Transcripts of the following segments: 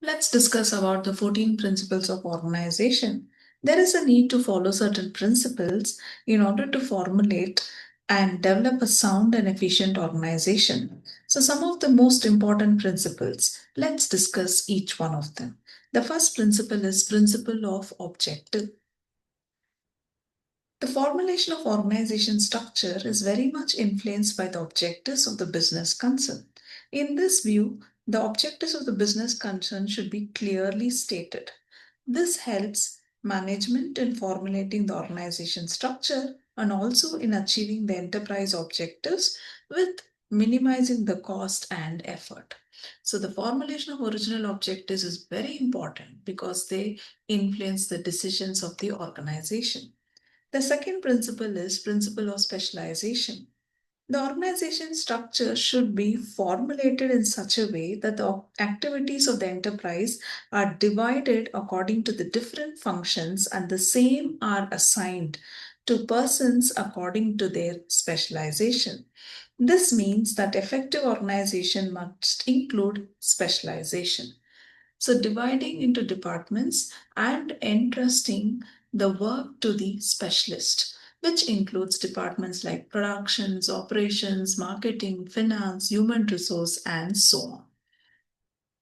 Let's discuss about the 14 principles of organization. There is a need to follow certain principles in order to formulate and develop a sound and efficient organization. So some of the most important principles, let's discuss each one of them. The first principle is principle of objective. The formulation of organization structure is very much influenced by the objectives of the business concern. In this view, the objectives of the business concern should be clearly stated. This helps management in formulating the organization structure and also in achieving the enterprise objectives with minimizing the cost and effort. So the formulation of original objectives is very important because they influence the decisions of the organization. The second principle is principle of specialization. The organization structure should be formulated in such a way that the activities of the enterprise are divided according to the different functions and the same are assigned to persons according to their specialization. This means that effective organization must include specialization. So, dividing into departments and entrusting the work to the specialist, which includes departments like productions, operations, marketing, finance, human resource, and so on.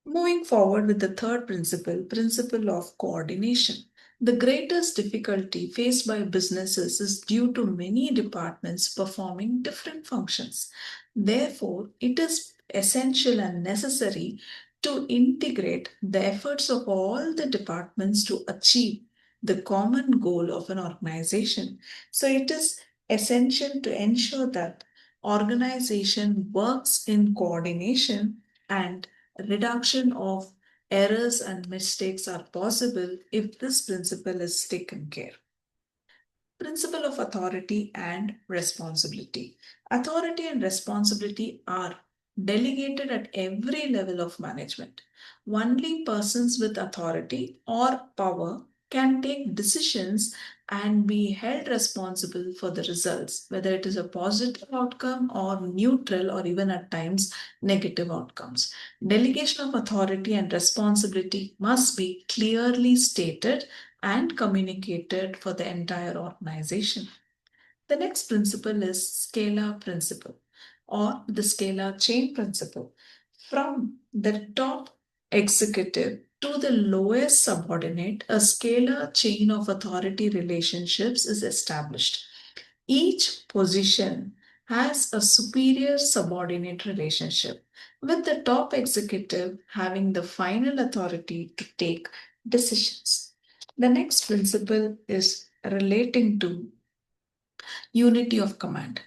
Moving forward with the third principle, principle of coordination. The greatest difficulty faced by businesses is due to many departments performing different functions. Therefore, it is essential and necessary to integrate the efforts of all the departments to achieve the common goal of an organization. So, it is essential to ensure that organization works in coordination and reduction of errors and mistakes are possible if this principle is taken care. Principle of authority and responsibility. Authority and responsibility are delegated at every level of management. Only persons with authority or power can take decisions and be held responsible for the results, whether it is a positive outcome or neutral or even at times negative outcomes. Delegation of authority and responsibility must be clearly stated and communicated for the entire organization. The next principle is scalar principle or the scalar chain principle. From the top executive to the lowest subordinate, a scalar chain of authority relationships is established. Each position has a superior subordinate relationship, with the top executive having the final authority to take decisions. The next principle is relating to unity of command.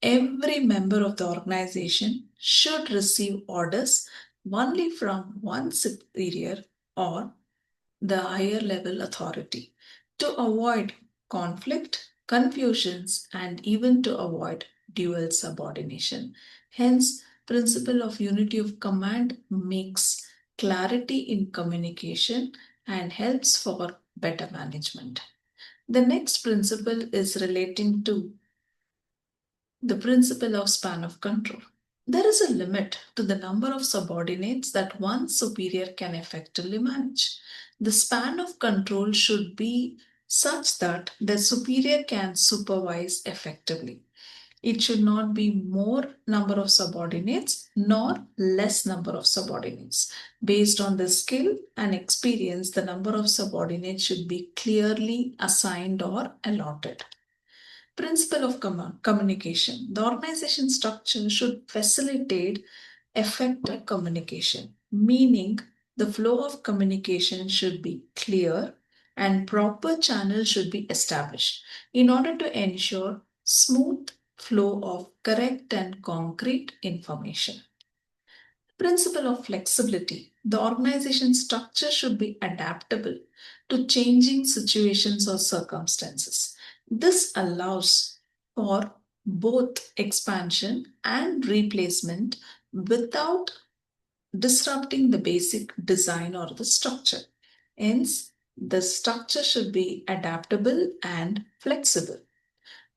Every member of the organization should receive orders only from one superior or the higher level authority to avoid conflict, confusions, and even to avoid dual subordination. Hence, principle of unity of command makes clarity in communication and helps for better management. The next principle is relating to the principle of span of control. There is a limit to the number of subordinates that one superior can effectively manage. The span of control should be such that the superior can supervise effectively. It should not be more number of subordinates nor less number of subordinates. Based on the skill and experience, the number of subordinates should be clearly assigned or allotted. Principle of communication. The organization structure should facilitate effective communication, meaning the flow of communication should be clear and proper channels should be established in order to ensure smooth flow of correct and concrete information. Principle of flexibility. The organization structure should be adaptable to changing situations or circumstances. This allows for both expansion and replacement without disrupting the basic design or the structure. Hence, the structure should be adaptable and flexible.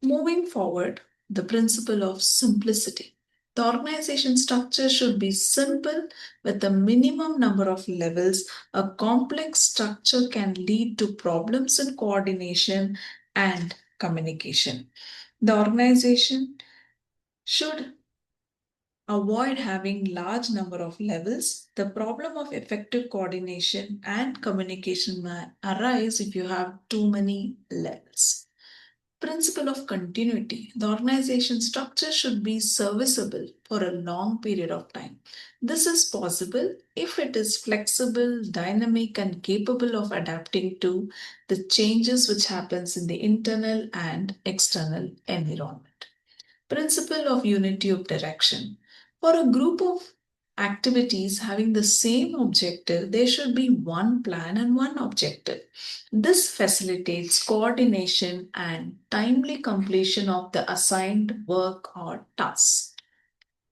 Moving forward, the principle of simplicity. The organization structure should be simple with a minimum number of levels. A complex structure can lead to problems in coordination and communication. The organization should avoid having large number of levels. The problem of effective coordination and communication may arise if you have too many levels. Principle of continuity. The organization structure should be serviceable for a long period of time. This is possible if it is flexible, dynamic, and capable of adapting to the changes which happens in the internal and external environment. Principle of unity of direction. For a group of activities having the same objective, there should be one plan and one objective. This facilitates coordination and timely completion of the assigned work or tasks.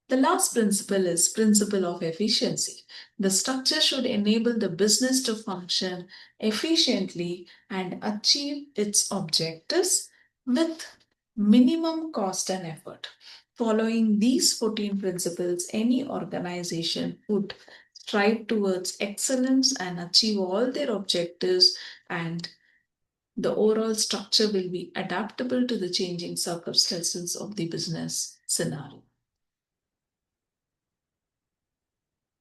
The last principle is principle of efficiency. The structure should enable the business to function efficiently and achieve its objectives with minimum cost and effort. Following these 14 principles, any organization would strive towards excellence and achieve all their objectives, and the overall structure will be adaptable to the changing circumstances of the business scenario.